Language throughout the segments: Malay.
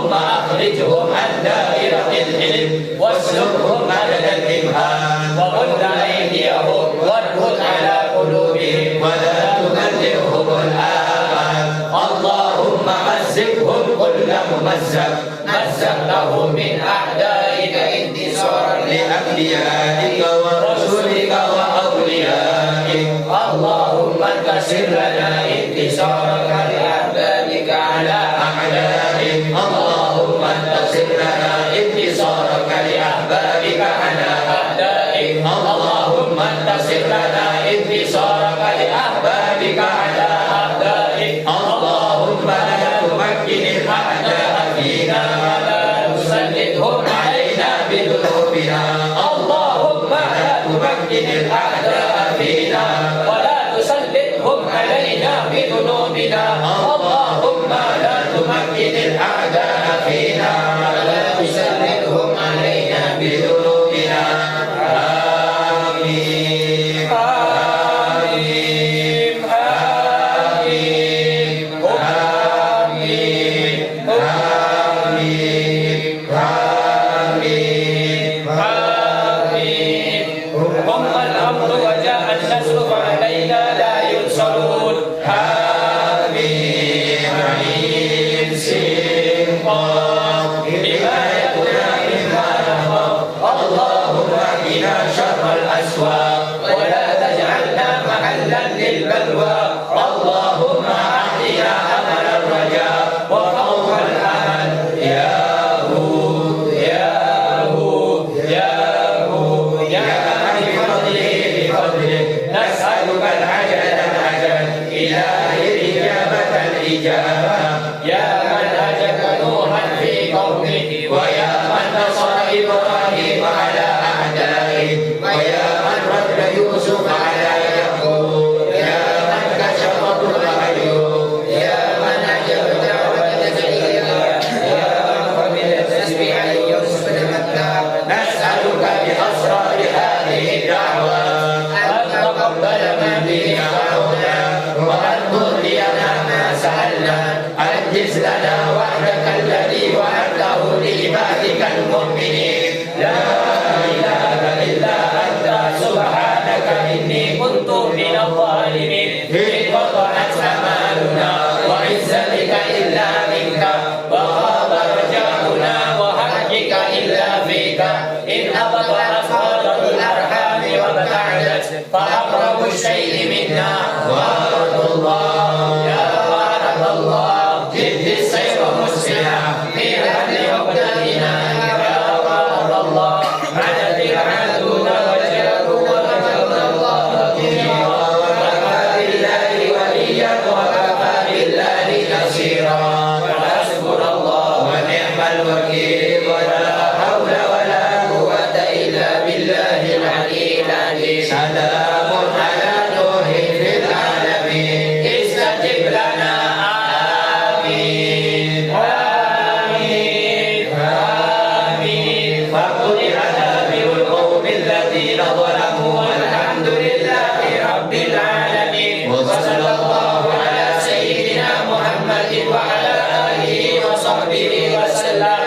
اللهم أخرجهم عن دائرة العلم واسلكهم مدد الإمهام وغد أيديهم واربط على قلوبهم ولا تبلغهم الآمال اللهم مزقهم كل ممزق مزقته من أعدائك انتصارا لأنبيائك ورسلك وأوليائك اللهم انتصر لنا انتصارك لأحبابك على أعدائك اللهم انتصر لنا انتصارك لأحبابك على أعدائك اللهم انتصر لنا انتصارك لأحبابك على أعدائك اللهم لا تمكن الأعداء فينا ولا تسلطهم علينا بذنوبنا اللهم لا تمكن الأعداء فينا ولا تسلطهم علينا بذنوبنا اللهم لا تمكن الأعداء فينا ولا تسلطهم علينا بذنوبنا آمين آمين آمين آمين آمين آمين آمين ثم الأمر وجاء النصر فعلينا لا ينصرون آمين عين سين قاف حمايتنا مما نخاف اللهم قنا شر الأسواق ولا تجعلنا محلا للبلوى اللهم أحينا أمل الرجاء وخوف الأمل يا هو يا هو يا هو يا بفضله بفضله نسألك العجل العجل إلهي الإجابة الإجابة يا من هجك نوحا في قومه ويا من نصر إبراهيم على أعدائه ويا من رد يوسف على يعقوب يا من كشف ضر أيوب يا من أجاب دعوة زكريا يا من قبل تسبيح يوسف المتى نسألك بأسرار هذه الدعوة أن تقبل ما به دعونا وأن ترضينا ما سألنا أنجز لنا وعدك الذي وعدته لعبادك المؤمنين لا إله إلا أنت سبحانك إني كنت من الظالمين انقطعت أمالنا وعزتك إلا منك وخاب رجاؤنا وحقك إلا فيك إن أبطأت فترة الأرحام وابتعدت فأقرب الشيء منا وارد الله يا وارد الله جد السير مسرعا في أهل عقدتنا يا وارد الله عدد العادون وجاءوا وأجرنا الله كثيرا وكفى بالله وليا وكفى بالله نصيرا وحسبنا الله ونعم الوكيل ولا حول ولا قوة إلا بالله العلي العظيم سلام على نوح في العالمين استجب لنا آمين آمين آمين فقل عذاب القوم الذين ظلموا والحمد لله رب العالمين وصلى الله على سيدنا محمد وعلى آله وصحبه وسلم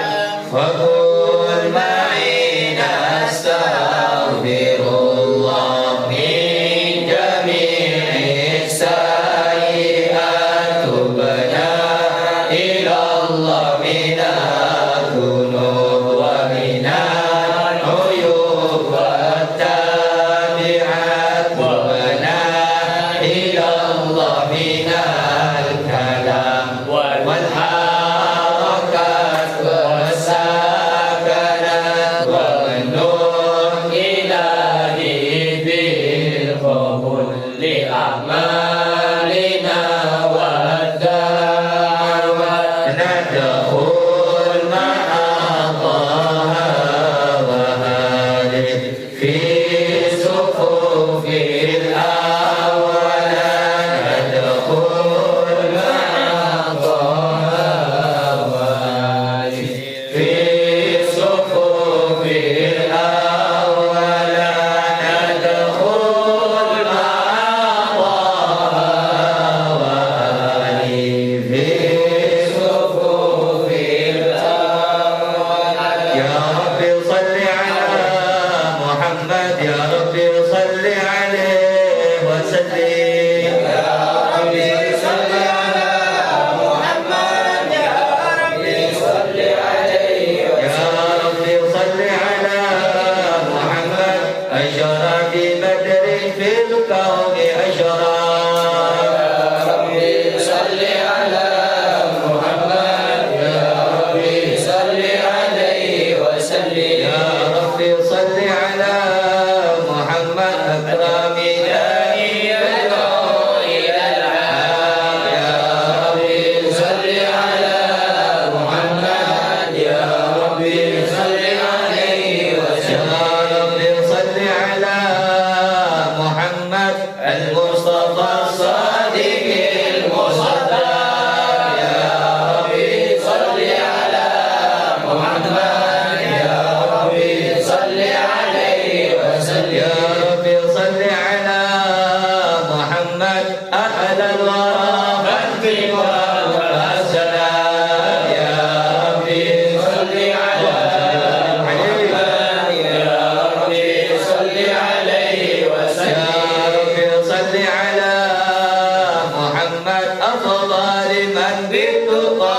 بالتقى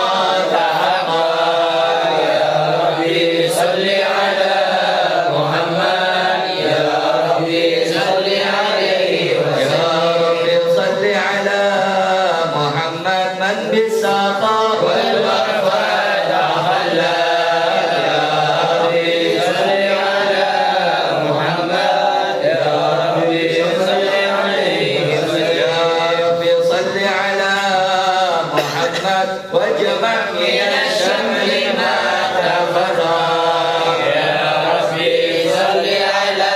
تحقا يا ربي صل على محمد يا ربي صل عليه وسلم يا ربي صل على محمد من بالسخاء والوفاء تخلى يا ربي صل على محمد يا ربي صل عليه وسلم يا ربي صل على محمد واجمع من الشمل ما تفرق يا ربي صل على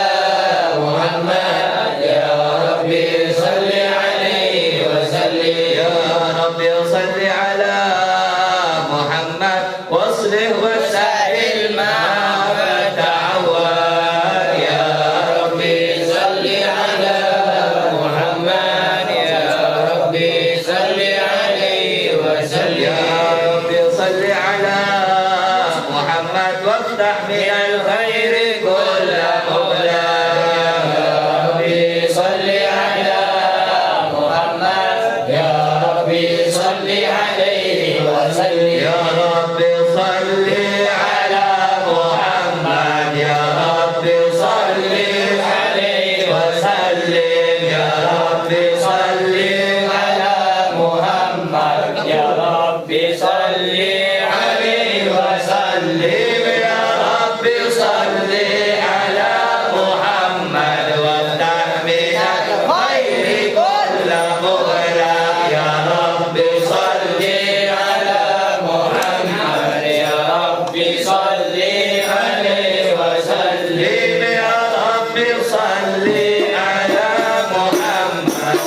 محمد يا ربي صل عليه وسلم يا ربي صل على محمد واصلح وسهل ما فتعود يا ربي صل على محمد يا ربي صل عليه وسلم يا ربي صل على محمد وافتح من الخير كل مغلق يا ربي صل على محمد يا ربي صل عليه وسلم يا ربي صل على محمد يا ربي صل عليه وسلم يا ربي صل على محمد يا ربي صل عليه وسلم يا ربي صل على محمد وافتح من الخير كل مغلق يا ربي صل على محمد يا ربي صل عليه وسلم يا ربي صل على محمد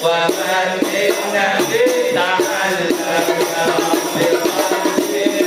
ومن النبي تعلم يا ربي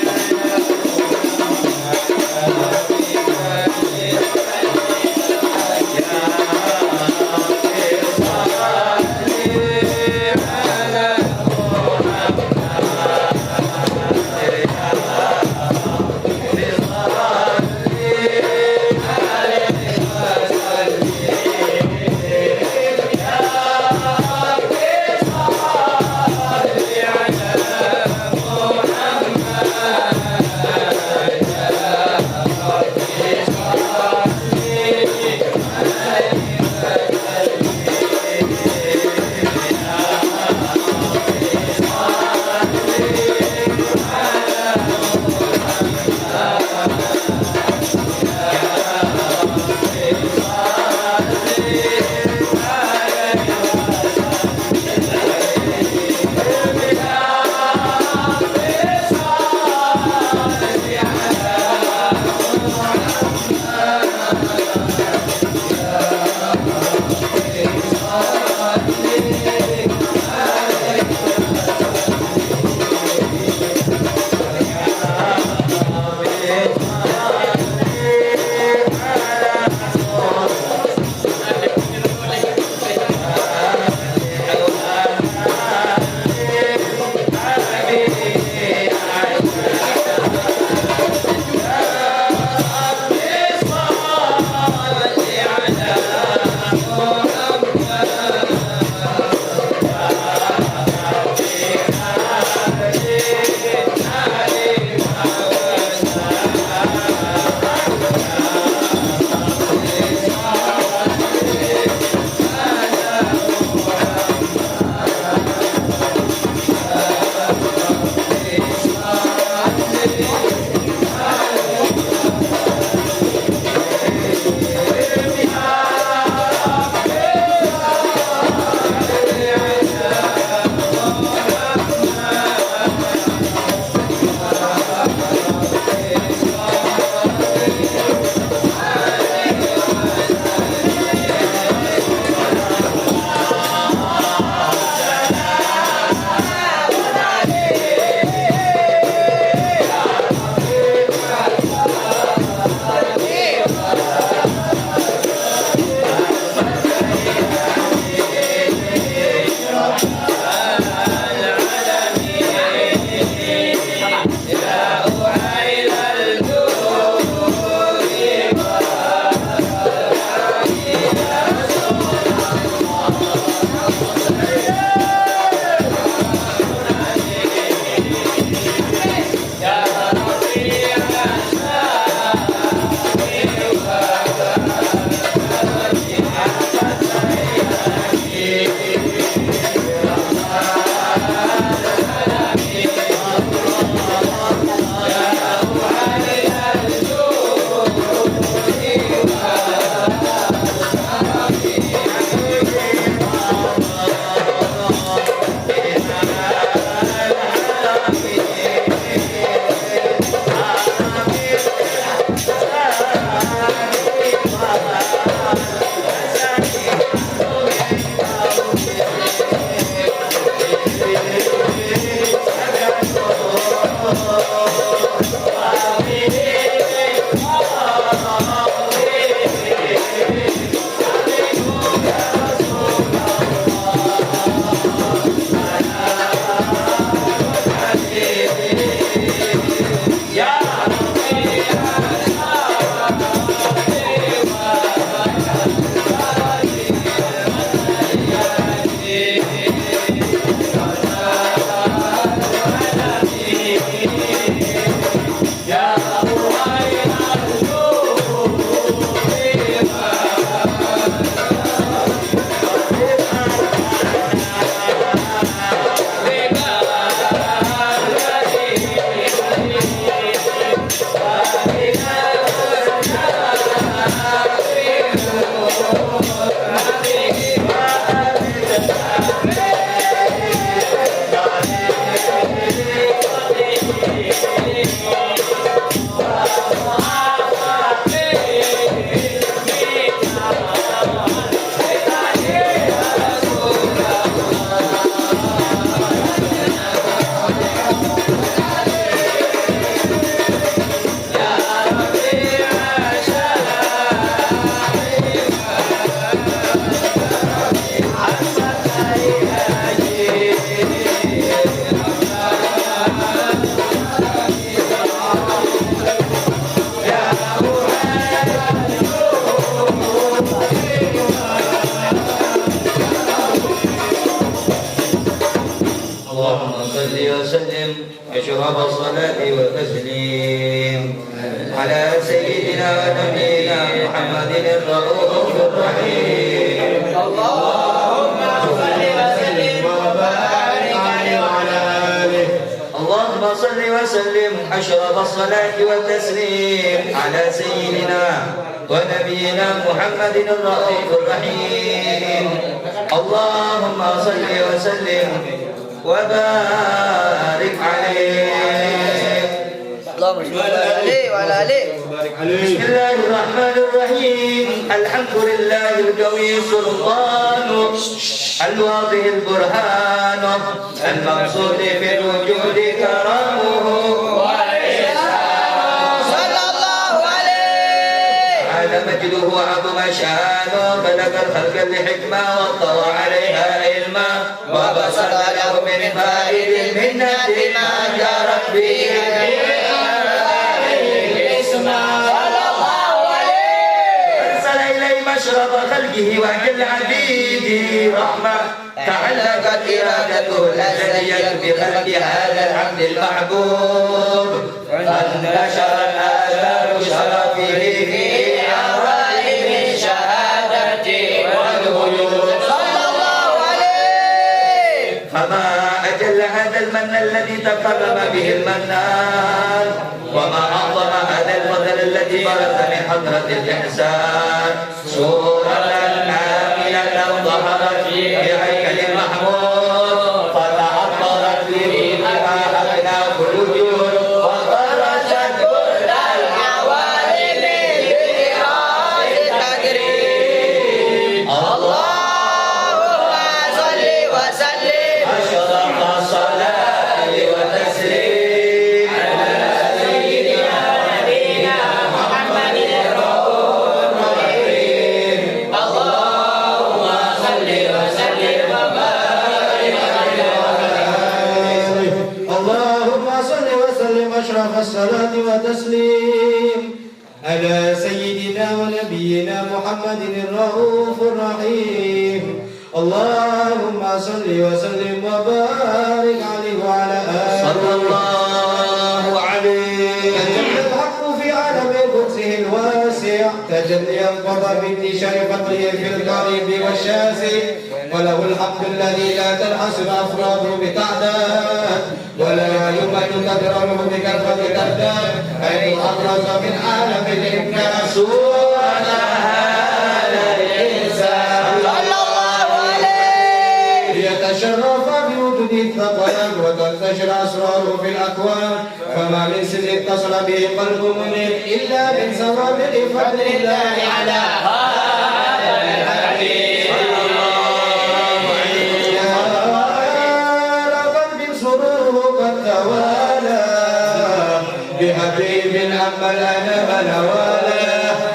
أشرف الصلاة والتسليم على سيدنا ونبينا محمد الرؤوف الرحيم. اللهم صل وسلم وبارك عليه وعلى آله. اللهم صل وسلم أشرف الصلاة والتسليم على سيدنا ونبينا محمد الرؤوف الرحيم. اللهم صل وسلم وبارك عليه. اللهم صل عليه وعلى آله. بسم الله الرحمن الرحيم. الحمد لله القوي سلطانه الواضح البرهان المقصود في الوجود كرمه صلى الله عليه على مجده عظم شانه بلغ الخلق لحكمه وطوى عليها علما وبسط له من فائد المنة ما جرت به أشرف خلقه وأجل عبيده رحمة تعلقت إرادته الأزلية بخلق هذا العبد المحبوب فانتشر آثار شرفه في عوالم الشهادة والوجود صلى الله عليه. فما أجل هذا المن الذي تكرم به المنان وما أعظم هذا الفضل الذي برز من حضرة الإحسان سورة كاملة ظهرت في هيكل محمود فتعطرت به أخلاق الوجود وبرزت كل العوالم بإراءة التكريم. اللهم صل وسلم أشرف الصلاة والتسليم على سيدنا ونبينا محمد الرؤوف الرحيم. اللهم صل وسلم وبارك عليه. اللهم صل وسلم أشرف الصلاة والتسليم على سيدنا ونبينا محمد الرؤوف الرحيم. اللهم صل وسلم وبارك عليه وعلى آله صلى الله عليه. تجلى الحق في عالم قدسه الواسع تجليا قضى بانتشار فضله في القريب والشاسع وله الحمد الذي لا تنحصر أفراده بتعداد ولا يمد تدرره بكلفة ترداد حيث أبرز من عالم الإمكان سورة هذا الإنسان صلى الله عليه ليتشرف بوجود الثقلان وتنتشر أسراره في الأكوان فما من سر اتصل به قلب منير إلا من سوابق فضل الله على هذا الحبيب صلى الله عليه. يا قلب سروره قد توالى بحبيب أما الأنام نوالا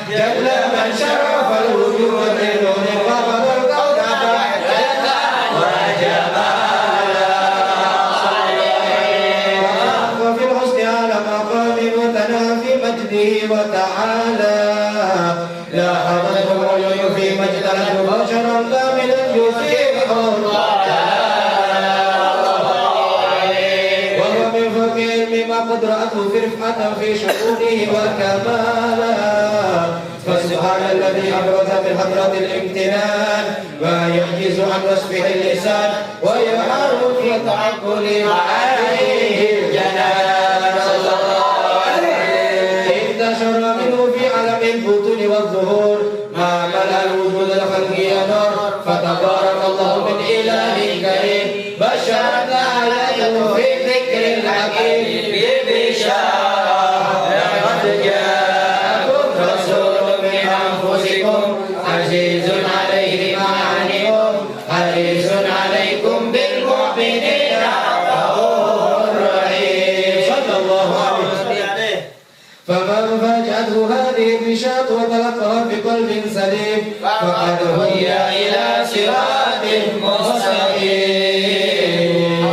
جل من شرف الوجود بنور وقضى الكون بحجة وجمالا وفي الحسن على مقام وتنافي مجده وتعالى لا حضرت العيون في مجده بشرا كاملا يثير وهو من فقير مما قد رأته في رفعة في شؤونه وكمالا فسبحان الذي أبرز من حضرة الامتنان ما يعجز عن وصفه اللسان ويحار في تعقل معانيه الجنان صلى الله عليه. انتشر منه في علم البطون والظهور ما ملأ الوجود الخلقي نور فتبارك الله من إله كريم بشرت آياته في ذكر الحكيم ببشارة لقد جاءكم رسول من أنفسكم عزيز عليه ما عنتم حريص عليكم بالمؤمنين رؤوف رحيم صلى الله عليه. فمن فاجأته هذه البشارة وتلقاها بقلب سليم فقد هدي إلى صراط مستقيم.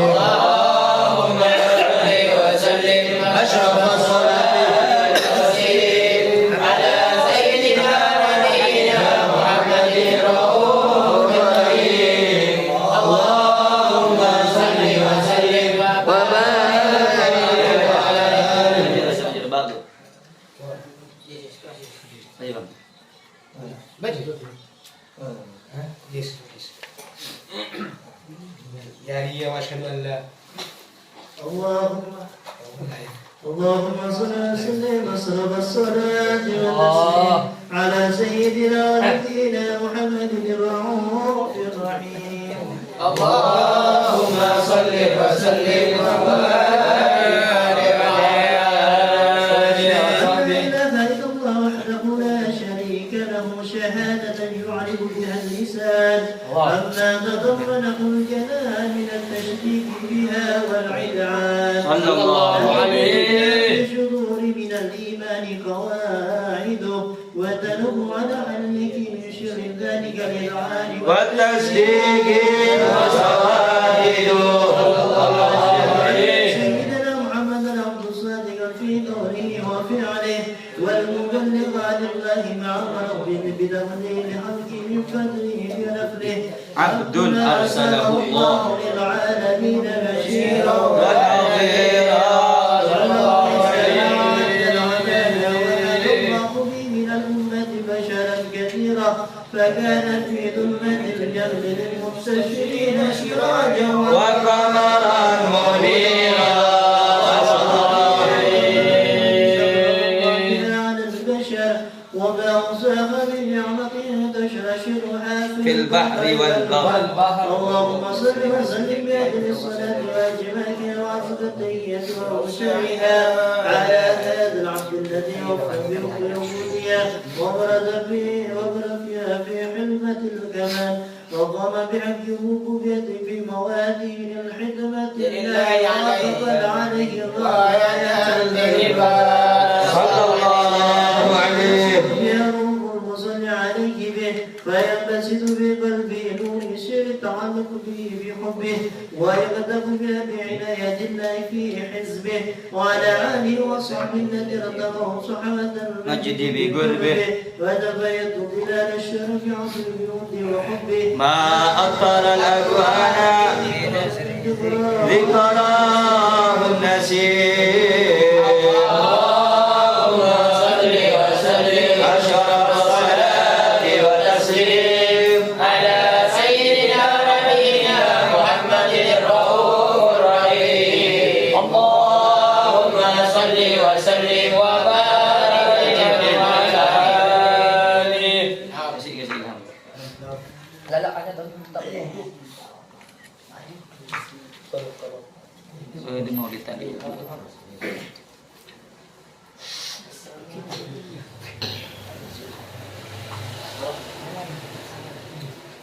اللهم صل وسلم أشرف الصلاة والتسليم على سيدنا ونبينا محمد الرؤوف الرحيم. اللهم صل وسلم وبارك اللهم صل وسلم مصرف الصلاة والتسليم على سيدنا ونبينا محمد الرؤوف الرحيم. اللهم صل وسلم وبارك على الله وحده لا شريك له شهادة يعرف بها اللسان أما تضمنه الكلام من التشكيك بها والعلعان صلى الله عليه. الشذور من الإيمان قواعده وتنم على علمك من شر ذلك الإذعان والتصديق وشواهده. سيدنا محمد عبد الصادق في قوله وفعله والمبلغ عن الله مع ربه بتقدير حقه من فضله ونفله عبد أرسله الله للعالمين بشيرا ونذيرا. من الأمة بشرا كثيرا فكانت في ظلمة الجهل للمستشرين سراجا وقمرا منيرا. وما أوساخ من نعمته تشرشرها في البحر والبحر. اللهم صل وسلم بأجل الصلاة واجبك وعزبتية وأوسعها على هذا العبد الذي وفى بالقيومية وبرز فيها في حلمة الكمال وقام بحج ربوبيته في موادين الحكمة لله وقبل عليه الراية الهبة. صلى الله عليه. يا رب المصلي عليه به فينبسط بقلبه نور الشر التعلق به بحبه ويقدم بها بعناية الله في حزبه وعلى آله وصحبه الذي رتبهم صحبة مجد بقربه وتبيت ظلال الشرف عصر الجود وحبه ما أطر الأكوان ذكراه النسيم. Di maulid tadi.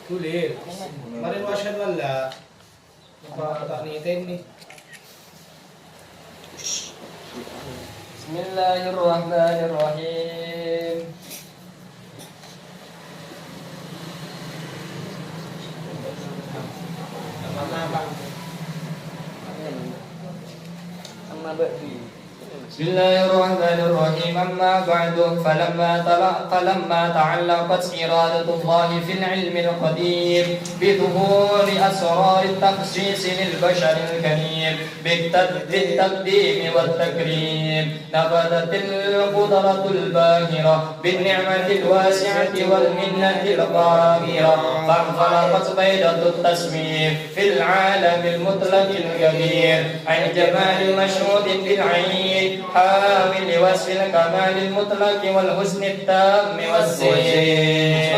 Kulit. Kemarin wasyad wala. Napakatanitin ni. Bismillahirrahmanirrahim. Amma ba'di. بسم الله الرحمن الرحيم. أما بعد فلما تعلقت إرادة الله في العلم القديم بظهور أسرار التخصيص للبشر الكريم بالتقديم والتكريم نفذت القدرة الباهرة بالنعمة الواسعة والمنة القاهرة فانفلقت بيضة التسويف في العالم المطلق الكبير عن جمال مشهود بالعين حامل لوصف الكمال المطلق والحسن التام والزين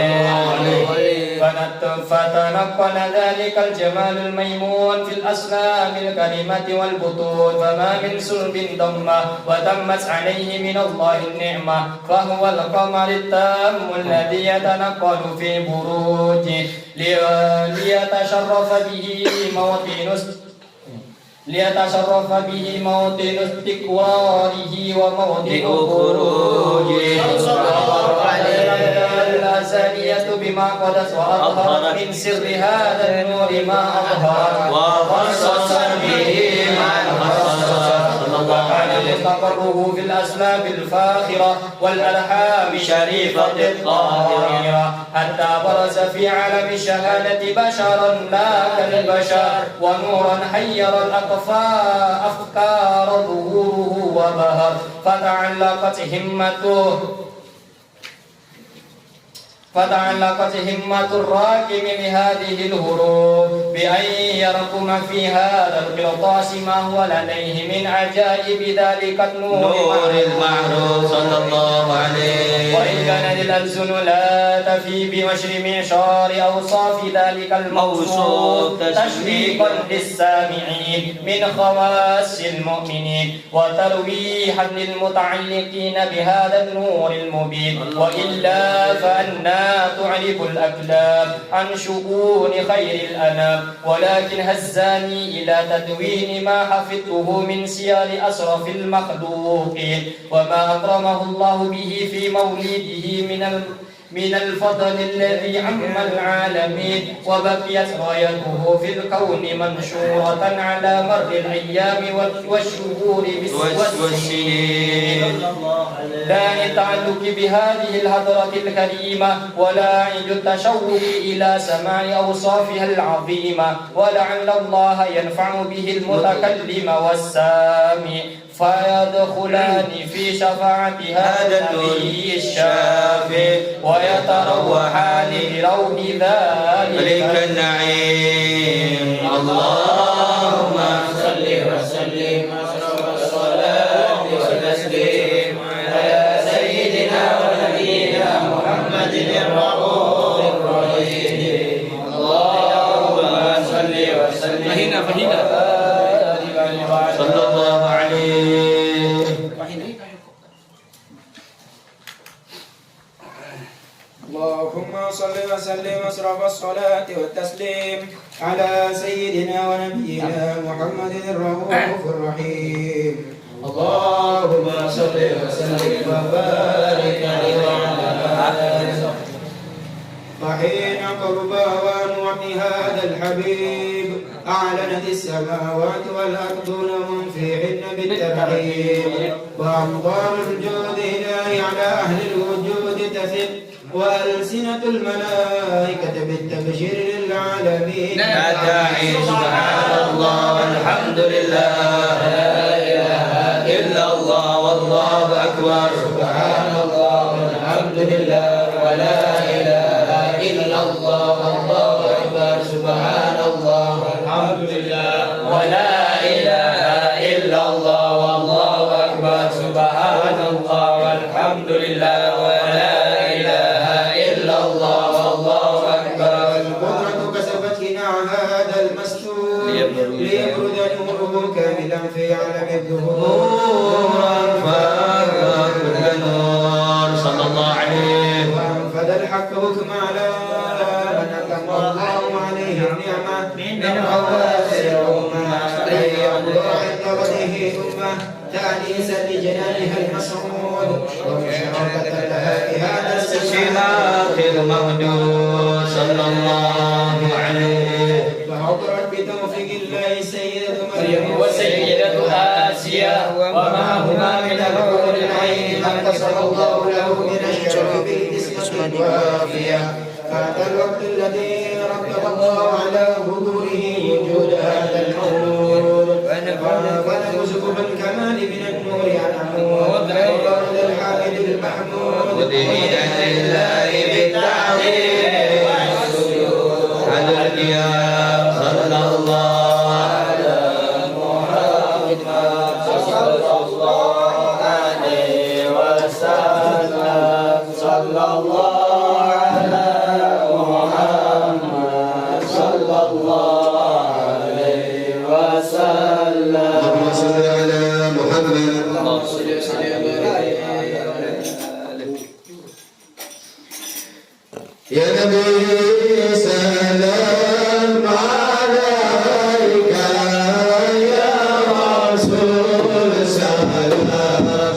فتنقل ذلك الجمال الميمون في الأسلام الكريمة والبطون فما من صلب ضمة وتمت عليه من الله النعمة فهو القمر التام الذي يتنقل في بروجه ليتشرف به موطن استقراره وموطن خروجه الأزلية بما قدس وأظهرت من سر هذا النور ما أظهر وخصص به من خصص وكان مستقره في الأسباب الفاخرة والألحام الشريفة الطاهرة حتى برز في عالم الشهادة بشرا لا كالبشر ونورا حير الأفكار ظهوره وبهر فتعلقت همته فتعلقت همة الراكم بهذه الهروب بأن يرقم في هذا القرطاس ما هو لديه من عجائب ذلك نور المعروف صلى الله عليه. وإن كانت الألسن لا تفي بنشر معشار أوصاف ذلك الموصوف تشويقا للسامعين من خواص المؤمنين وترويحا للمتعلقين بهذا النور المبين، وإلا فأنا تعرف الأكلام عن شؤون خير الأنام، ولكن هزاني إلى تدوين ما حفظته من سير أشرف المخلوقين وما أكرمه الله به في مولده من الفضل الذي عم العالمين، وبقيت رايته في الكون منشورة على مر الأيام والشهور والسنين. لا التعلق بهذه الحضرة الكريمة ولا عند التشوق إلى سماع أوصافها العظيمة، ولعل الله ينفع به المتكلم والسامع فيدخلان في شفاعة هذا النبي الشافي ويتروحان بروض ذلك النعيم. اللهم صل وسلم والصلاة والتسليم على سيدنا ونبينا محمد الرؤوف الرحيم. اللهم صل وسلم صلى الله عليه. اللهم صل وسلم أشرف الصلاة والتسليم على سيدنا ونبينا محمد الرؤوف الرحيم. اللهم صل وسلم وبارك عليه وعلى آله. فحين قربا ونوح هذا الحبيب أعلنت السماوات والأرض لهم فيهن بالترحيب، وأمطار الجود إلهي على أهل الوجود تثق، وألسنة الملائكة بالتبشير للعالمين. لا داعي سبحان الله والحمد لله لا إله إلا الله والله أكبر. سبحان الله والحمد لله ولا إله إلا الله والله أكبر. سبحان الله والحمد لله ولا إله إلا الله والله أكبر. سبحان الله والحمد لله ولا إله إلا الله والله أكبر. القدرة كسبت قناع هذا المستور ليبرد نوره كاملا في عالم الظهور كل نور صلى الله عليه. وأنفذ الحق حكم على من أتم الله عليه النعمة من خواص الأمة، أي الله عند وجهه أمة تأنيسا لجنانها المسعود ومشاركة لها في هذا شماخ المهدور صلى الله عليه. فعبرت بتوفيق الله سيدة مريم وسيدة آسيا وما هما من الحور العين من قصر الله له من الشرف بالنسبة الوافية. فأتى الوقت الذي رتب الله على ظهوره وجود هذا المولود، ونبذ بالكمال من النور عن عمود وورد الحامد المحمود ودين لله بالتعظيم والسجود على القيام صلى الله على محمد صلى الله عليه وسلم. صلى الله على محمد صلى الله عليه وسلم. اللهم صل على محمد. اللهم صل وسلم وبارك عليه. يا نبي سلام عليك، يا رسول سلام عليك.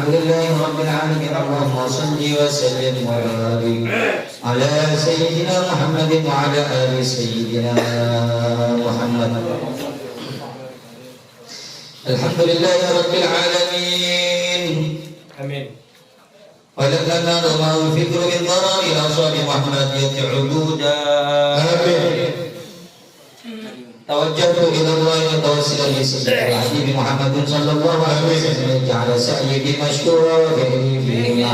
الحمد لله رب العالمين اللهم صل وسلم وبارك على سيدنا محمد وعلى آل سيدنا محمد. الحمد لله رب العالمين. Amin. ولنا الله الفكر من ضرر أصحاب محمد يتعبودا. آمين. توجهت إلى الله متوسلا بسيدنا الحبيب محمد صلى الله عليه وسلم جعل سعيي مشكورا به.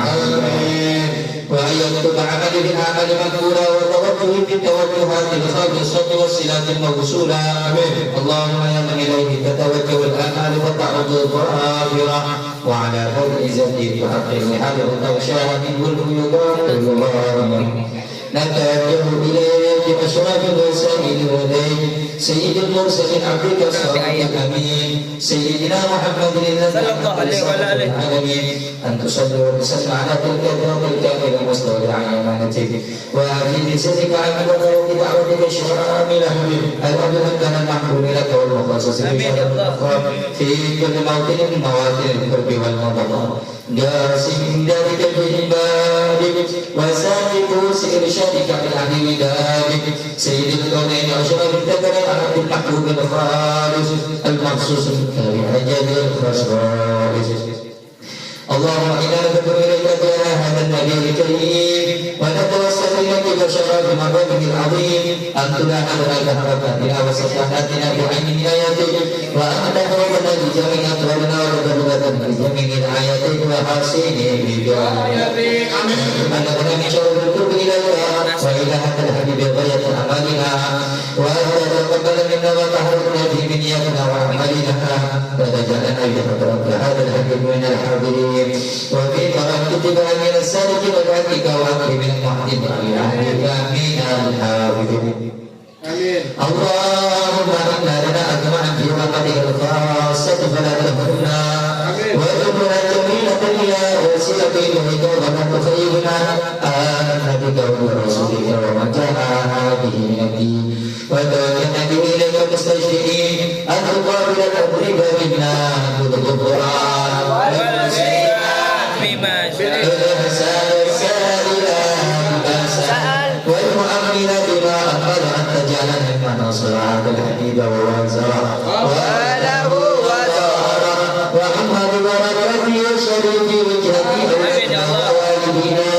آمين. وأن يكتب عملي بالأعمال مقبولا وتوجهي بالتوجهات الخالصة والصلات الموصولة. آمين. اللهم يا من إليه تتوجه الآمال وتعرض الظاهرة وعلى باب عزته تحقق حاله وتغشاها منه الفيوضات اللهم نتوجه إليك بأشرف الوسائل والهدي سيد المرسلين عبدك الصادق الأمين سيدنا محمد الذي العالمين أن تصلي وتسلم على تلك الذات الكاملة المستودع عن أمانتك وأهل لسانك عن مبادرة دعوتك الشاملة الأبد كان المحبوب لك والمخصص في كل موطن من مواطن القرب والمضى جاسم ذلك بالعباد وسالك إرشادك بالأهل ودادك سيد الكونين أشرف الذكر العبد المحبوب الخالص المخصوص بالأجل الخصائص. اللهم إنا نذكر إليك يا هذا النبي الكريم ونتوسل إليك بشرف مقامه العظيم أن تلاحظ لك حركاتنا وسكناتنا بعين آياتك وأن تحفظنا بجميع أطوارنا وتبلغنا بجميع آياتك وحسين بجانبك. أن نكون من شر القلوب إليك وإلى هذا الحبيب غاية أعمالنا وأن تتقبل منا وتحركنا في منيتنا وأعمالنا وتجعلنا بحضرة هذا الحبيب من الحاضرين وفي تركتك من السالكين وبعدك وأنت من المحدثين بأهلك من الحافظين. اللهم إنا لنا أجمعا في رحمتك الخاصة فلا تهمنا وارزقنا الجميلة إلى وسيلة إليك ولا تخيبنا آمنا بك وبرسولك وما جاء به من الدين وتوكلنا به إليك مستجدين أن تقابل تقريبا منا بالغفران والمؤمن بما أقبل أن تجعلنا ممن صراط الحبيب ووزاره وآله وزاره وعما ببركته وشريك وجهته ووالدينا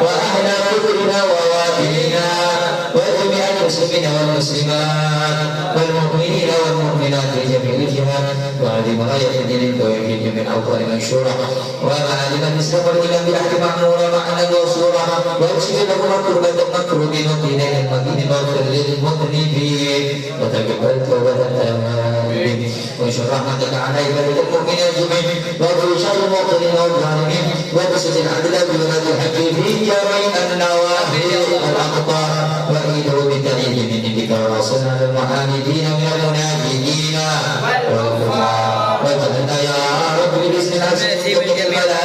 وأهل كبرنا ووالدينا وجميع المسلمين والمسلمات والمؤمنين والمؤمنات في جميع الجهات وعلم غاية دين التوحيد من أوطان منشورة ومعالم الإسلام والإيمان بالعهد معمورة معنا وصورة واكشف لهم كربة المكروبين ودينين المدين واغفر للمذنبين وتقبل توبة التائبين وانشر رحمتك على عبادك المؤمنين أجمعين واغفر شر المعتدين والظالمين وابسط العدل بولاد الحق في جميع النوافل والأقطار وإيده بتأييد من عندك ورسلنا للمعاندين من المنافقين والكفار واجعلنا يا رب باسم العزيز والجلالة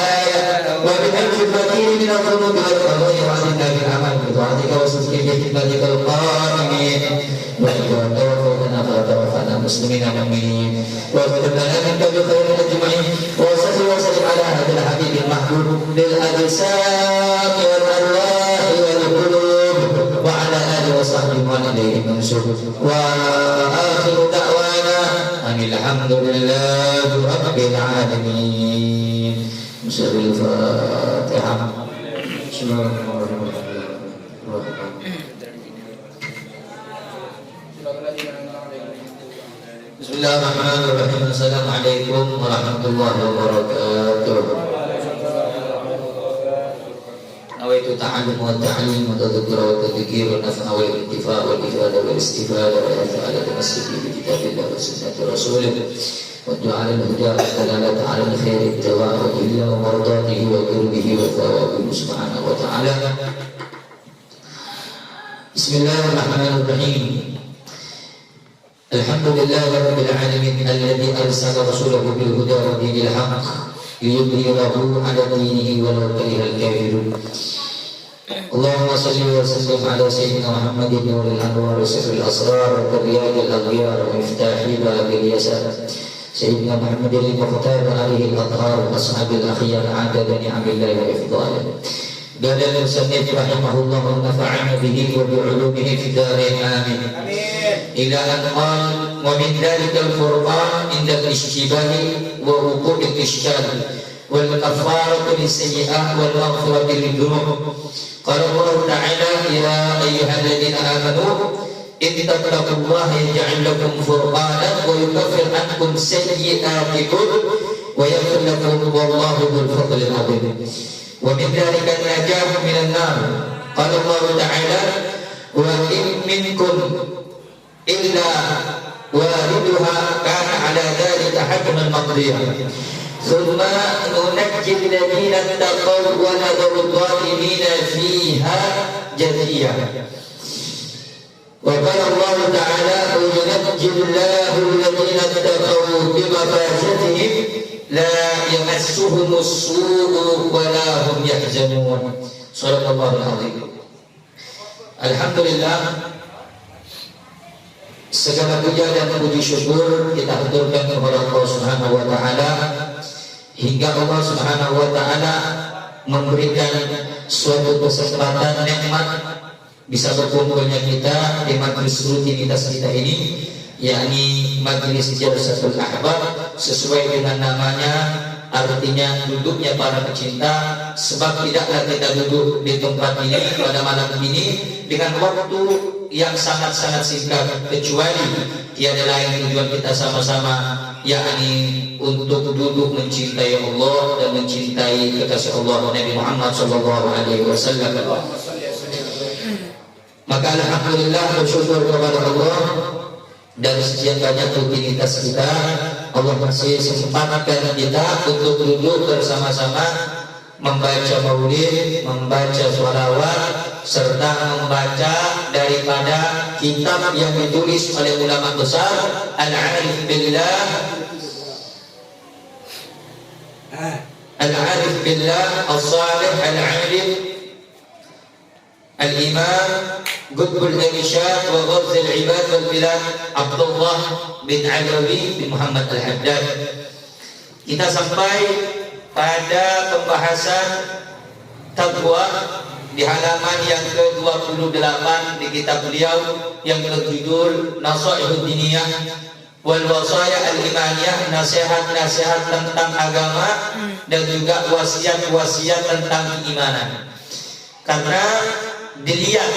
وبحفظ الفقير من الذنوب والخطايا وعزنا بالعمل بطاعتك وصدق بخدمتك القائمين وإن توفيتنا فتوفنا مسلمين مؤمنين واغفر لنا منك بخير أجمعين وصل وسلم على هذا الحبيب المحبوب للأجسام والأرواح والقلوب وعلى آله وصحبه ومن إليه منسوب وآخر دعوانا أن الحمد لله رب العالمين. بسم الفاتحة. بسم الله الرحمن الرحيم. بسم الله الرحمن الرحيم. السلام عليكم ورحمة الله وبركاته. نويت التعلم والتعليم والتذكر والتذكير والنفع والانتفاع والإفادة والاستفادة والإرفاع على التمسك بكتاب الله وسنة رسوله والدعاء للهدى والدلالة على الخير ابتغاء وجه الله ومرضاته وقربه وثوابه سبحانه وتعالى. بسم الله الرحمن الرحيم. الحمد لله رب العالمين الذي أرسل رسوله بالهدى ودين الحق ليظهره على دينه ولو كره الكافرون. اللهم صل وسلم على سيدنا محمد نور الأنوار وسر الأسرار وكريات الأغيار ومفتاح باب اليسار سيدنا محمد المختار عليه الأطهار وأصحاب الأخيار عدد نعم الله وإفضاله. قال المصنف رحمه الله ونفعنا به وبعلومه في الدارين آمين. إلى أن قال ومن ذلك الفرقان عند الاشتباه ووقوع الإشكال والكفارة للسيئات والمغفرة للذنوب. قال الله تعالى يا أيها الذين آمنوا إن تتقوا الله يجعل لكم فرقانا ويكفر عنكم سيئاتكم ويغفر لكم والله ذو الفضل العظيم. ومن ذلك النجاة من النار. قال الله تعالى وإن منكم إلا واردها كان على ذلك حتما مقضيا ثم ننجي الذين اتقوا ونذر الظالمين فيها جثيا. وقال الله تعالى وينجي الله الذين اتقوا بمفازتهم لا يمسهم السوء ولا هم يحزنون. صدق الله العظيم. Alhamdulillah, segala puja dan puji syukur kita haturkan kepada Allah Subhanahu wa taala hingga Allah Subhanahu wa taala memberikan suatu kesempatan nikmat bisa berkumpulnya kita di majelis rutinitas kita ini, yakni majelis Jalsatul Ahbab sesuai dengan namanya, artinya duduknya para pecinta. Sebab tidaklah kita duduk di tempat ini pada malam ini dengan waktu yang sangat-sangat singkat, kecuali tiada lain tujuan kita sama-sama, yakni untuk duduk mencintai Allah dan mencintai kekasih Allah Nabi Muhammad SAW. Maka alhamdulillah bersyukur kepada Allah dari sekian banyak rutinitas kita, Allah masih sempatkan kita untuk duduk bersama-sama membaca maulid, membaca sholawat, serta membaca daripada kitab yang ditulis oleh ulama besar Al-Arif Billah Al-Salih Al-Arif Al-Imam Qutbul Irsyad wa Ghazil Ibad wal Bilad Abdullah bin Alawi bin Muhammad Al-Haddad. Kita sampai pada pembahasan taqwa di halaman yang ke-28 di kitab beliau yang berjudul Nasaihud Diniyah wal Wasaya Al-Imaniyah, nasihat-nasihat tentang agama dan juga wasiat-wasiat tentang keimanan. Karena dilihat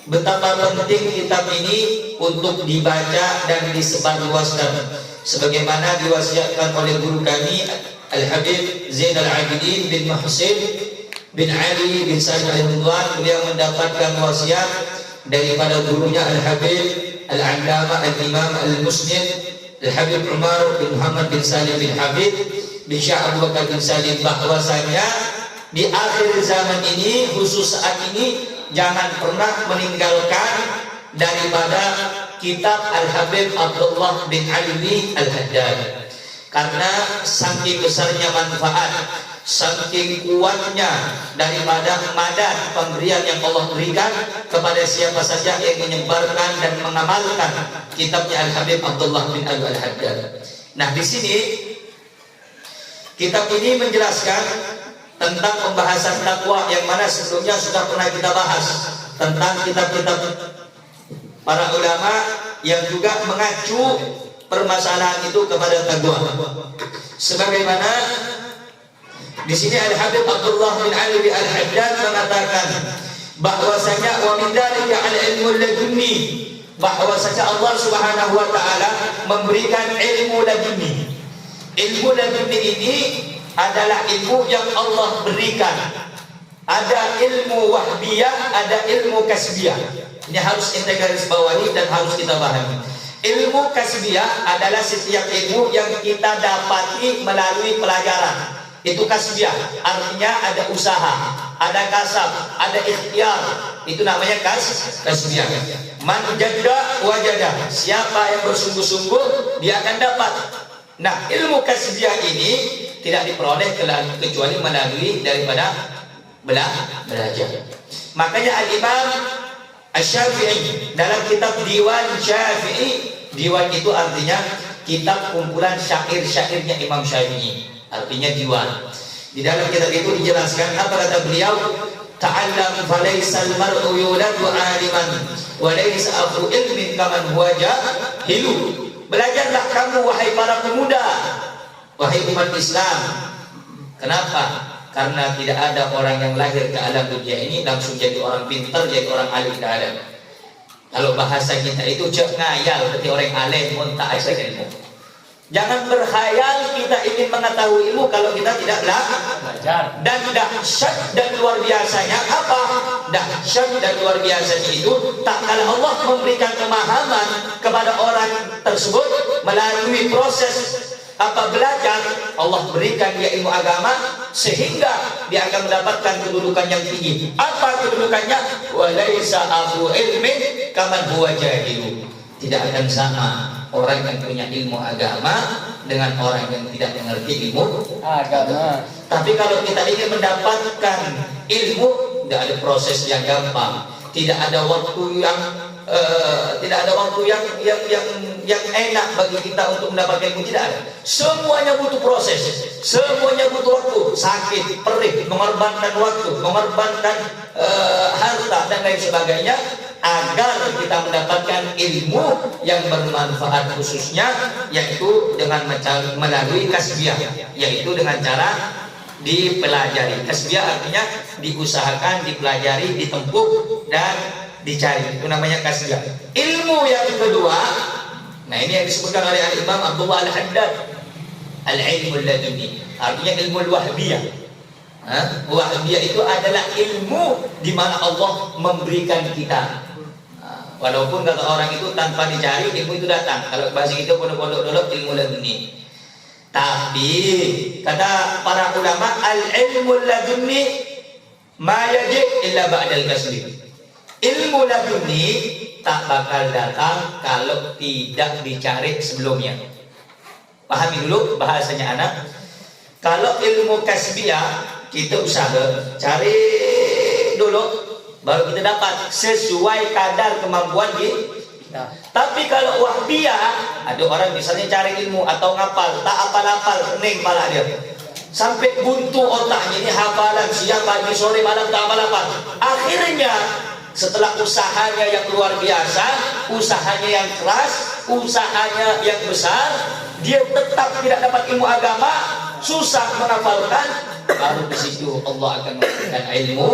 betapa penting kitab ini untuk dibaca dan disebarluaskan, sebagaimana diwasiatkan oleh guru kami Al-Habib Zainal Abidin bin Muhsin bin Ali bin Sa'id Al-Ridwan. Beliau mendapatkan wasiat daripada gurunya Al-Habib Al-Allamah Al-Imam Al-Musnid Al-Habib Umar bin Muhammad bin Salim bin Habib bin Syekh Abu Bakar bin Salim, bahwasanya di akhir zaman ini, khusus saat ini, jangan pernah meninggalkan daripada kitab Al-Habib Abdullah bin Ali Al-Haddad. Karena saking besarnya manfaat, saking kuatnya daripada madad pemberian yang Allah berikan kepada siapa saja yang menyebarkan dan mengamalkan kitabnya Al-Habib Abdullah bin Ali Al-Haddad. Nah, di sini kitab ini menjelaskan tentang pembahasan takwa yang mana sebelumnya sudah pernah kita bahas tentang kitab-kitab para ulama yang juga mengacu permasalahan itu kepada takwa. Sebagaimana di sini Al-Habib Abdullah bin Ali Al-Haddad mengatakan bahwasanya wa min dzalika al-ilmu ladunni, bahwasanya Allah Subhanahu wa taala memberikan ilmu ladunni. Ilmu ladunni ini adalah ilmu yang Allah berikan. Ada ilmu wahbiyah, ada ilmu kasbiyah. Ini harus kita garis bawahi dan harus kita pahami. Ilmu kasbiyah adalah setiap ilmu yang kita dapati melalui pelajaran. Itu kasbiyah, artinya ada usaha, ada kasab, ada ikhtiar. Itu namanya kasbiyah. Man jadda wajada, siapa yang bersungguh-sungguh dia akan dapat. Nah, ilmu kasbiyah ini tidak diperoleh kecuali melalui daripada belajar. Makanya Al-Imam Asy-Syafi'i dalam kitab Diwan Syafi'i, diwan itu artinya kitab kumpulan syair-syairnya Imam Syafi'i, artinya diwan. Di dalam kitab itu dijelaskan apa kata beliau, ta'allam falaysa al-mar'u yuladu 'aliman wa laysa akhu ilmin kaman huwa jahilu. Belajarlah kamu wahai para pemuda, wahai umat Islam. Kenapa? Karena tidak ada orang yang lahir ke alam dunia ini langsung jadi orang pintar, jadi orang alim, tidak ada. Kalau bahasa kita itu cek ngayal, berarti orang alim pun tak ada ilmu. Jangan berkhayal kita ingin mengetahui ilmu kalau kita tidak belajar. Dan dahsyat dan luar biasanya apa? Dahsyat dan luar biasanya itu tak kala Allah memberikan pemahaman kepada orang tersebut melalui proses belajar, Allah berikan dia ilmu agama sehingga dia akan mendapatkan kedudukan yang tinggi. Apa kedudukannya? Walaysa akhu ilmin kaman huwa jahilu. Tidak akan sama orang yang punya ilmu agama dengan orang yang tidak mengerti ilmu agama. Tapi kalau kita ingin mendapatkan ilmu, tidak ada proses yang gampang, tidak ada waktu yang enak bagi kita untuk mendapatkan ilmu, tidak ada. Semuanya butuh proses, semuanya butuh waktu, sakit, perih, mengorbankan waktu, mengorbankan harta dan lain sebagainya agar kita mendapatkan ilmu yang bermanfaat, khususnya yaitu dengan melalui kasbiyah, yaitu dengan cara dipelajari. Kasbiyah artinya diusahakan, dipelajari, ditempuh dan dicari, itu namanya kasbiyah. Ilmu yang kedua, nah ini yang disebutkan oleh Imam Abdullah Al-Haddad, al-ilmu laduni, artinya ilmu wahbiyah. Wahbiyah itu adalah ilmu di mana Allah memberikan kita. Walaupun kata orang itu tanpa dicari ilmu itu datang. Kalau bahasa kita pondok-pondok dulu ilmu laduni. Tapi kata para ulama, al-ilmu laduni ma yaji illa ba'dal kasbi. Ilmu laduni tak bakal datang kalau tidak dicari sebelumnya. Pahami dulu bahasanya anak. Kalau ilmu kasbiyah kita usaha cari dulu, baru kita dapat sesuai kadar kemampuan kita. Tapi kalau wahbiyah, ada orang misalnya cari ilmu atau ngapal, tak apal-apal, pening pala dia, sampai buntu otaknya, ini hafalan siang, pagi, sore, malam, tak apal-apal. Akhirnya setelah usahanya yang luar biasa, usahanya yang keras, usahanya yang besar, dia tetap tidak dapat ilmu agama, susah menghafalkan. Baru di situ Allah akan memberikan ilmu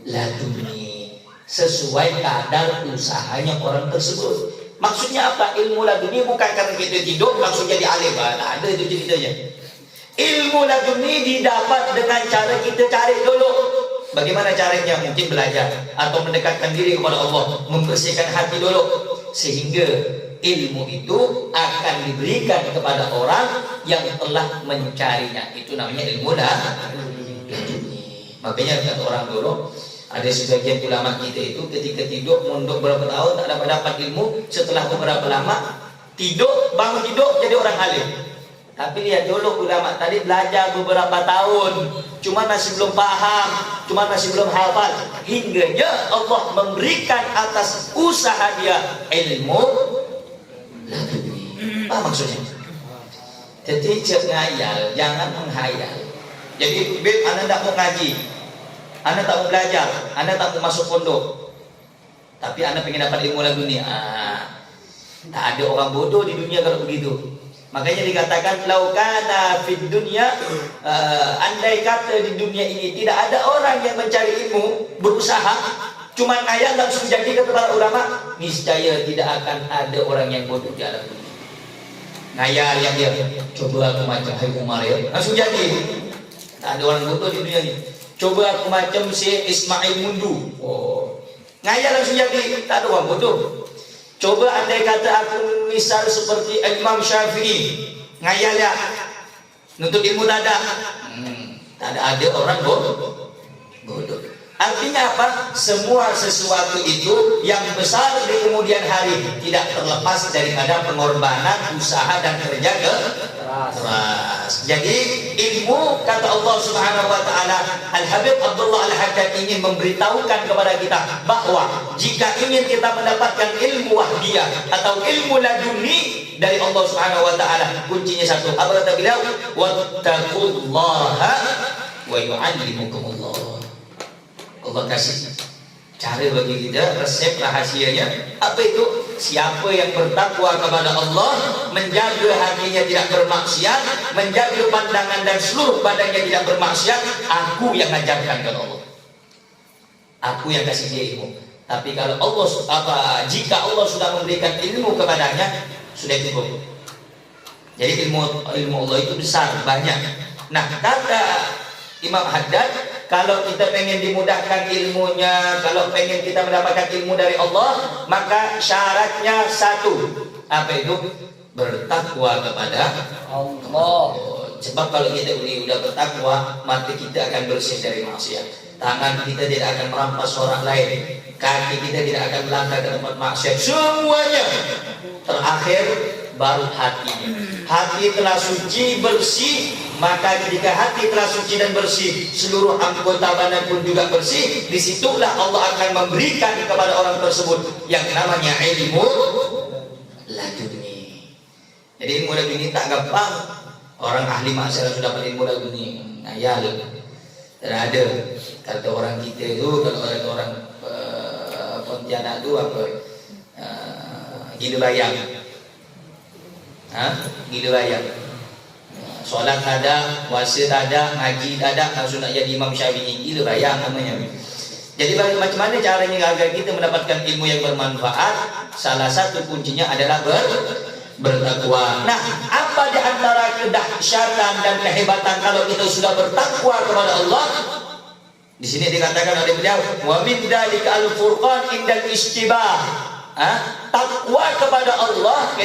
laduni sesuai kadar usahanya orang tersebut. Maksudnya apa? Ilmu laduni bukan karena kita tidur langsung jadi alim. Nah, ada itu ceritanya. Ilmu laduni didapat dengan cara kita cari dulu. Bagaimana caranya? Mungkin belajar atau mendekatkan diri kepada Allah, membersihkan hati dulu, sehingga ilmu itu akan diberikan kepada orang yang telah mencarinya. Itu namanya ilmu laduni. Makanya kata orang dulu, ada sebagian ulama kita itu ketika tidur mondok berapa tahun tak dapat ilmu, setelah beberapa lama tidur, bangun tidur jadi orang alim. Tapi lihat dulu ulama tadi belajar beberapa tahun, cuma masih belum paham, cuma masih belum hafal, hingganya Allah memberikan atas usaha dia ilmu laduni. Apa maksudnya? Jadi jangan ngayal, jangan menghayal. Jadi Beb, anda tak mau ngaji, anda tak mau belajar, anda tak mau masuk pondok, tapi anda pengen dapat ilmu laduni. Tak ada orang bodoh di dunia kalau begitu. Makanya dikatakan laukana fid dunya, andai kata di dunia ini tidak ada orang yang mencari ilmu, berusaha, cuma ngayal langsung jadi kata para ulama, niscaya tidak akan ada orang yang bodoh di alam dunia. Ngayal yang dia coba aku macam Hai Umar ya, langsung jadi. Tak ada orang bodoh di dunia ini. Coba aku macam si Ismail Mundu, ngayal langsung jadi. Tak ada orang bodoh. Coba andai kata aku misal seperti Imam Syafi'i, ngayal ya, nuntut ilmu tak ada. Tak ada orang bodoh. Artinya apa? Semua sesuatu itu yang besar di kemudian hari tidak terlepas daripada pengorbanan, usaha dan kerja keras. Jadi ilmu, kata Allah Subhanahu wa taala, Al-Habib Abdullah Al-Haddad ingin memberitahukan kepada kita bahwa jika ingin kita mendapatkan ilmu wahdiyah atau ilmu laduni dari Allah Subhanahu wa taala, kuncinya satu. Apa kata beliau? Wattaqullaha wa yu'allimukumullah. Allah kasih cara bagi kita, resep rahasianya. Apa itu? Siapa yang bertakwa kepada Allah, menjaga hatinya tidak bermaksiat, menjaga pandangan dan seluruh badannya tidak bermaksiat, aku yang ajarkan kepada Allah, aku yang kasih dia ilmu. Tapi kalau Allah jika Allah sudah memberikan ilmu kepadanya, sudah cukup. Jadi ilmu Allah itu besar, banyak. Nah, kata Imam Haddad, kalau kita pengen dimudahkan ilmunya, kalau pengen kita mendapatkan ilmu dari Allah, maka syaratnya satu. Apa itu? Bertakwa kepada Allah. Sebab kalau kita udah bertakwa, mati kita akan bersih dari maksiat. Tangan kita tidak akan merampas orang lain, kaki kita tidak akan melangkah ke tempat maksiat. Semuanya. Terakhir baru hatinya. Hati telah suci, bersih. Maka ketika hati telah suci dan bersih, seluruh anggota badan pun juga bersih. Disitulah Allah akan memberikan kepada orang tersebut yang namanya ilmu laduni. Jadi ilmu laduni tak gampang. Orang ahli masyarakat sudah dapat ilmu laduni, ngayal. Dan ada kata orang kita itu, kalau orang Pontianak itu apa? Gila bayang. Gila bayang. Solat ada, puasa ada, ngaji ada, langsung nak jadi Imam Syafi'i. Gila bayang namanya. Jadi macam mana caranya agar kita mendapatkan ilmu yang bermanfaat? Salah satu kuncinya adalah bertakwa. Nah, apa di antara kedahsyatan dan kehebatan kalau kita sudah bertakwa kepada Allah? Di sini dikatakan oleh beliau, wa min dzalika al-furqan indal istibah. Takwa kepada Allah,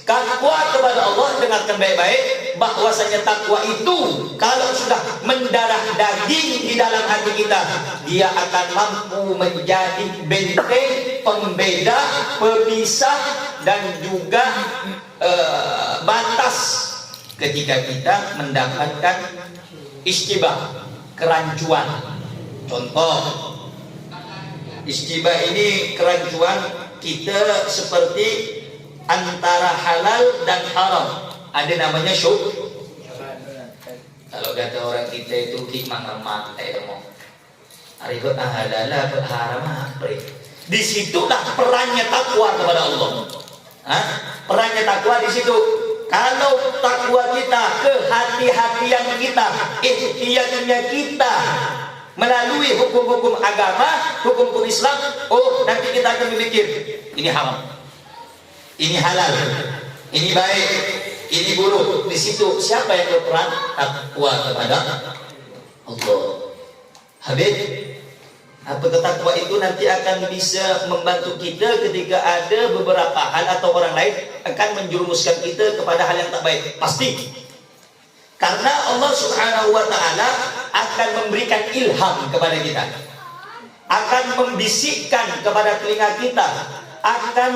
takwa kepada Allah, dengarkan baik-baik, bahwasanya takwa itu kalau sudah mendarah daging di dalam hati kita, dia akan mampu menjadi benteng pembeda, pemisah dan juga batas ketika kita mendapatkan istibah, kerancuan. Contoh, istibah ini kerancuan kita seperti antara halal dan haram. Ada namanya kalau kata orang kita itu hikmah remah, arifat halal haram apa? Disitulah perannya takwa kepada Allah. Perannya takwa di situ. Kalau takwa kita, kehati-hatian kita, ikhtiarnya kita melalui hukum-hukum agama, hukum-hukum Islam, nanti kita akan berpikir ini haram, ini halal, ini baik, ini buruk. Di situ siapa yang berperan? Takwa kepada Allah. Habib, apa takwa itu nanti akan bisa membantu kita ketika ada beberapa hal atau orang lain akan menjerumuskan kita kepada hal yang tak baik. Pasti. Karena Allah Subhanahu wa taala akan memberikan ilham kepada kita. Akan membisikkan kepada telinga kita, akan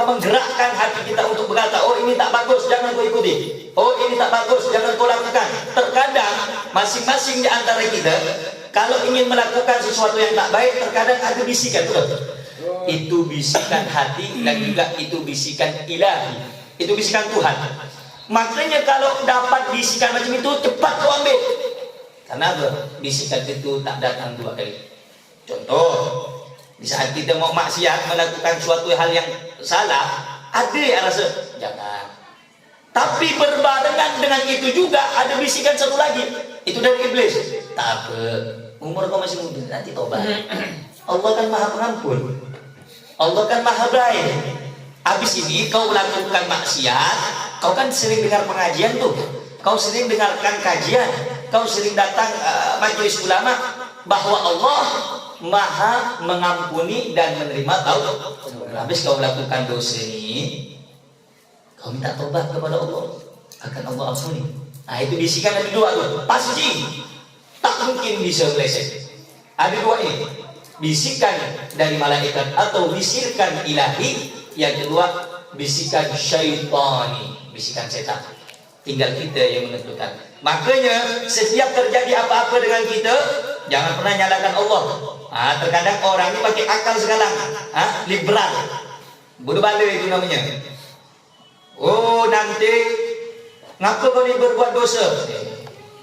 menggerakkan hati kita untuk berkata, oh ini tak bagus, jangan kau ikuti. Oh ini tak bagus, jangan kau lakukan. Terkadang masing-masing di antara kita kalau ingin melakukan sesuatu yang tak baik, terkadang ada bisikan, betul? Itu bisikan hati dan juga itu bisikan ilahi. Itu bisikan Tuhan. Makanya kalau dapat bisikan macam itu, cepat kau ambil. Karena bisikan itu tak datang dua kali. Contoh, di saat kita mau maksiat, melakukan suatu hal yang salah, ada yang rasa jangan. Tapi berbarengan dengan itu juga ada bisikan satu lagi, itu dari iblis. Tak apa, umur kau masih muda, nanti tobat. Allah kan maha pengampun, Allah kan maha baik. Habis ini kau melakukan maksiat, kau kan sering dengar pengajian tuh, kau sering dengarkan kajian, kau sering datang majelis ulama, bahwa Allah maha mengampuni dan menerima taubat. Habis kau melakukan dosa ini, kau minta taubat kepada Allah, akan Allah ampuni. Nah itu bisikan ada dua tuh, pasti tak mungkin bisa meleset. Ada dua ini, bisikan dari malaikat atau bisikan ilahi. Yang kedua, bisikan syaitani, bisikan setan. Tinggal kita yang menentukan. Makanya setiap terjadi apa-apa dengan kita, jangan pernah nyalakan Allah. Terkadang orang ini pakai akal sekarang, liberal, bodoh bala itu namanya. Oh, nanti ngapa kau ni berbuat dosa?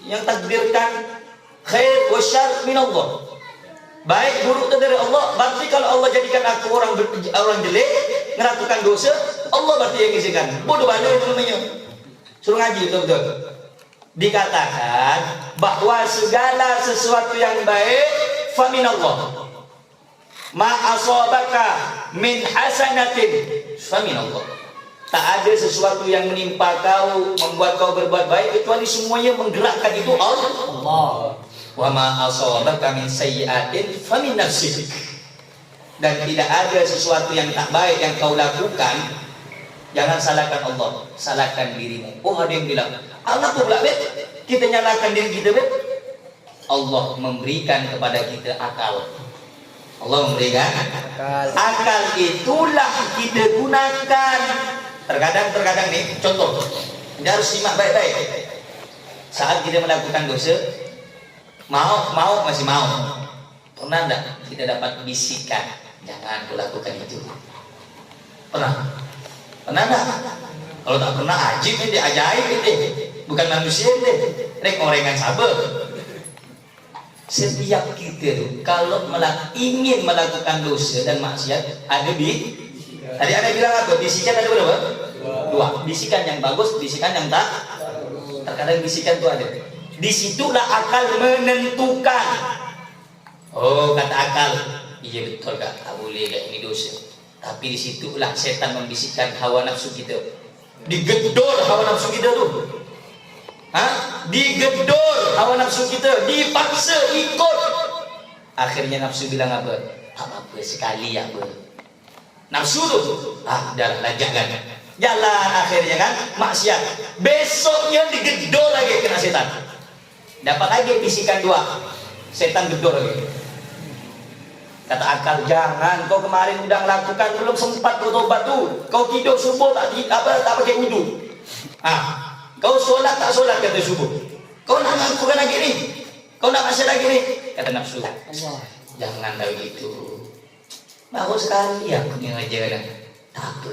Yang takdirkan khair wa syarr min Allah. Baik buruk itu dari Allah. Berarti kalau Allah jadikan aku orang jelek, melakukan dosa, Allah berarti yang izinkan. Bodoh bala itu namanya. Suruh ngaji betul-betul. Dikatakan bahwa segala sesuatu yang baik fa min Allah. Ma asabaka min hasanatin fa min Allah. Tak ada sesuatu yang menimpa kau, membuat kau berbuat baik, kecuali semuanya menggerakkan itu Allah. Wa ma asabaka min sayyi'atin fa min nafsik. Dan tidak ada sesuatu yang tak baik yang kau lakukan, jangan salahkan Allah, salahkan dirimu. Oh, ada yang bilang, Allah tuh pula bet, kita nyalakan diri kita bet. Allah memberikan kepada kita akal. Allah memberikan akal, itulah kita gunakan. Terkadang nih, contoh, kita harus simak baik-baik. Saat kita melakukan dosa, mau masih mau. Pernah enggak kita dapat bisikan, jangan kau lakukan itu? Pernah enggak? Kalau tak pernah, ajib ini, ajaib ini, bukan manusia ini, orang sabar. Setiap kita tuh kalau ingin melakukan dosa dan maksiat, ada tadi ada bilang apa? Bisikan ada berapa? Dua. Bisikan yang bagus, bisikan yang tak. Terkadang bisikan itu ada. Disitulah akal menentukan. Oh, kata akal, iya betul kak, tak boleh kak, ini dosa. Tapi disitulah setan membisikkan hawa nafsu kita. Digedor hawa nafsu kita tuh. Digedor hawa nafsu kita, dipaksa ikut. Akhirnya nafsu bilang apa? Apa sekali ya ber. Nafsu tuh, udahlah jangan. Jalan akhirnya kan maksiat. Besoknya digedor lagi kena setan. Dapat lagi bisikan dua. Setan gedor lagi. Kata akal, jangan, kau kemarin udah melakukan, belum sempat bertobat tuh. Kau tidur subuh tak pakai wudu. Kau solat tak solat kata subuh. Kau nak melakukan lagi nih. Kau nak maksiat lagi nih. Kata nafsu, jangan dah begitu. Baru sekali aku ni aja kan. Tak apa.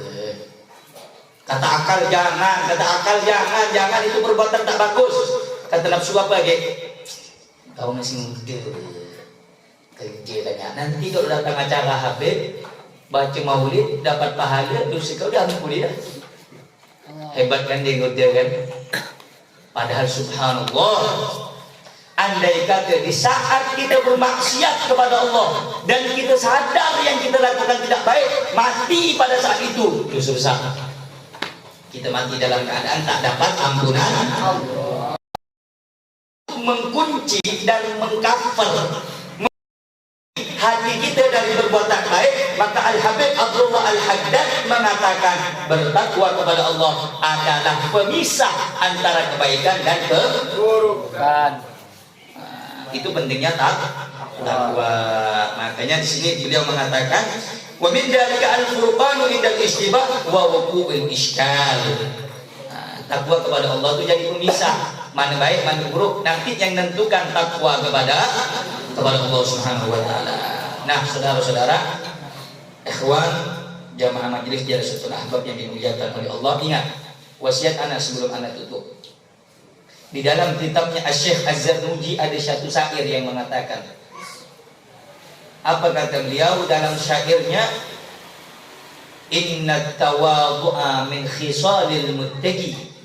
Kata akal jangan itu perbuatan tak bagus. Kata nafsu apa lagi? Kau masih muda. Kerja banyak. Nanti kalau datang acara Habib, baca maulid, dapat pahala, dosa kau dah ampuni dah. Hebat kan dia kan? Padahal subhanallah, andai kata di saat kita bermaksiat kepada Allah dan kita sadar yang kita lakukan tidak baik, mati pada saat itu, dosa besar. Kita mati dalam keadaan tak dapat ampunan Allah. Mengkunci dan mengkafir hati kita dari berbuatan baik, maka Al-Habib Abdullah Al-Haddad mengatakan bertakwa kepada Allah adalah pemisah antara kebaikan dan keburukan. Itu pentingnya takwa. Makanya di sini beliau mengatakan wa min dzalika al-furqanu indal ishtibah wa wuqu'il iskal. Takwa kepada Allah itu jadi pemisah mana baik mana buruk. Nanti yang menentukan takwa kepada Allah Subhanahu wa taala. Nah, saudara-saudara, ikhwan jamaah majelis Jalsatul Ahbab yang dimuliakan oleh Allah, ingat wasiat anak sebelum anak tutup. Di dalam kitabnya Asy-Syaikh Az-Zarnuji ada satu syair yang mengatakan, apa kata beliau dalam syairnya? Inna tawadhu'a min khisalil muttaqi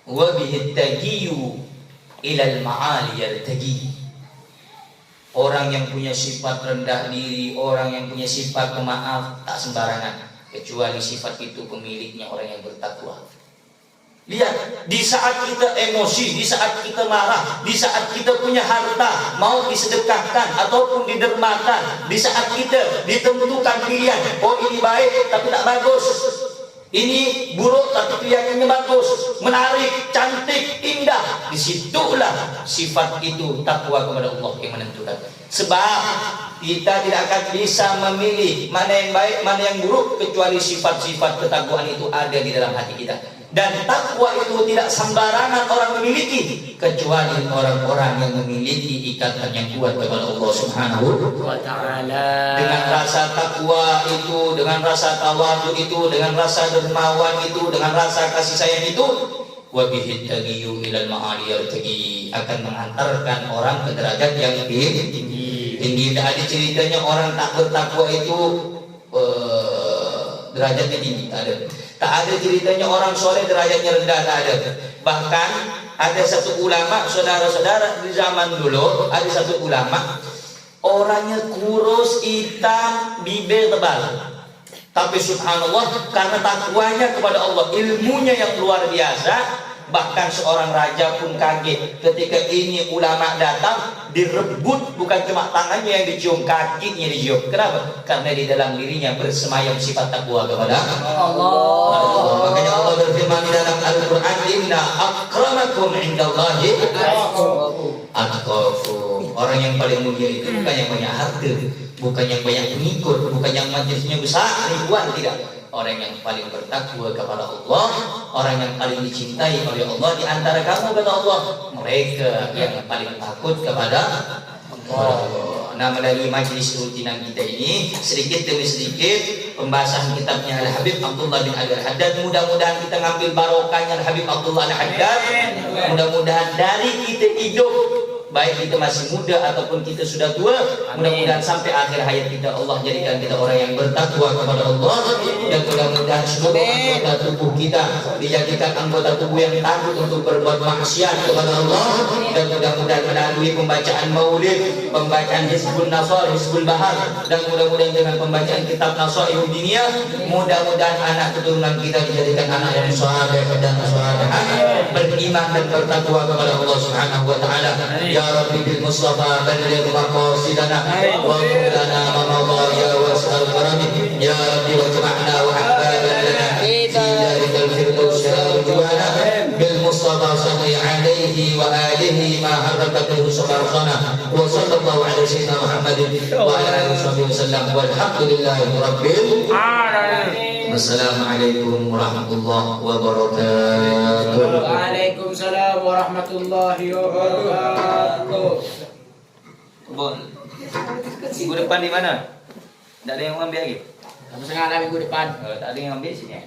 wa bihi taqiyu ila al-ma'ali yaltaqi. Orang yang punya sifat rendah diri, orang yang punya sifat pemaaf, tak sembarangan, kecuali sifat itu pemiliknya orang yang bertakwa. Lihat, di saat kita emosi, di saat kita marah, di saat kita punya harta mau disedekahkan ataupun didermakan, di saat kita ditentukan pilihan, oh ini baik tapi tak bagus, Ini buruk tapi kelihatannya bagus, menarik, cantik, indah. Disitulah sifat itu takwa kepada Allah yang menentukan. Sebab kita tidak akan bisa memilih mana yang baik, mana yang buruk kecuali sifat-sifat ketakwaan itu ada di dalam hati kita. Dan takwa itu tidak sembarangan orang memiliki kecuali orang-orang yang memiliki ikatan yang kuat kepada Allah Subhanahu wa taala. Dengan rasa takwa itu, dengan rasa tawadhu itu, dengan rasa dermawan itu, dengan rasa kasih sayang itu, wa bihi tagiyu ilal ma'ali yartaqi, akan mengantarkan orang ke derajat yang tinggi. Tidak ada ceritanya orang tak bertakwa itu derajatnya tinggi, tak ada. Tak ada ceritanya orang soleh derajatnya rendah, tak ada. Bahkan ada satu ulama, saudara-saudara, di zaman dulu ada satu ulama, orangnya kurus, hitam, bibir tebal. Tapi subhanallah, karena takwanya kepada Allah, ilmunya yang luar biasa, bahkan seorang raja pun kaget ketika ini ulama datang, direbut, bukan cuma tangannya yang dicium, kakinya dicium. Kenapa? Karena di dalam dirinya bersemayam sifat takwa kepada Allah. Makanya Allah berfirman di dalam Al-Quran, inna akramakum indallahi atqakum. Orang yang paling mulia itu bukan yang banyak harta, bukan yang banyak pengikut, bukan yang majelisnya besar ribuan, tidak. Orang yang paling bertakwa kepada Allah, orang yang paling dicintai oleh Allah di antara kamu, kata Allah, mereka yang paling takut kepada Allah. Nah, melalui majlis rutinan kita ini, sedikit demi sedikit pembahasan kitabnya Al-Habib Abdullah bin Al-Haddad. Mudah-mudahan kita ngambil barokahnya Al-Habib Abdullah Al-Haddad. Mudah-mudahan dari kita hidup, baik kita masih muda ataupun kita sudah tua, mudah-mudahan sampai akhir hayat kita Allah jadikan kita orang yang bertakwa kepada Allah. Dan mudah-mudahan seluruh anggota tubuh kita dijadikan anggota tubuh yang takut untuk berbuat maksiat kepada Allah. Dan mudah-mudahan melalui pembacaan maulid, pembacaan Hizbun Nasr, Hizbul Bahar, dan mudah-mudahan dengan pembacaan kitab Nasaihud Diniyah, mudah-mudahan anak keturunan kita dijadikan anak yang saleh dan salihah, beriman dan bertakwa kepada Allah Subhanahu wa taala. Ya Rabbi bil Mustafa balligh maqasidana wa qul lana ma madha ya wasal karami ya Rabbi wa jama'na wa ahbaban lana fi daril firdaus arjuana bil Mustafa salli alaihi wa alihi ma harakatuhu subhanahu wa sallallahu ala sayyidina Muhammadin wa ala alihi wasallam walhamdulillahi rabbil alamin. Wassalamualaikum warahmatullahi wabarakatuh. Waalaikumsalam warahmatullahi wabarakatuh. Bon. Minggu depan di mana? Tak ada yang ambil lagi? Sama sekali minggu depan. Tak ada yang ambil sini.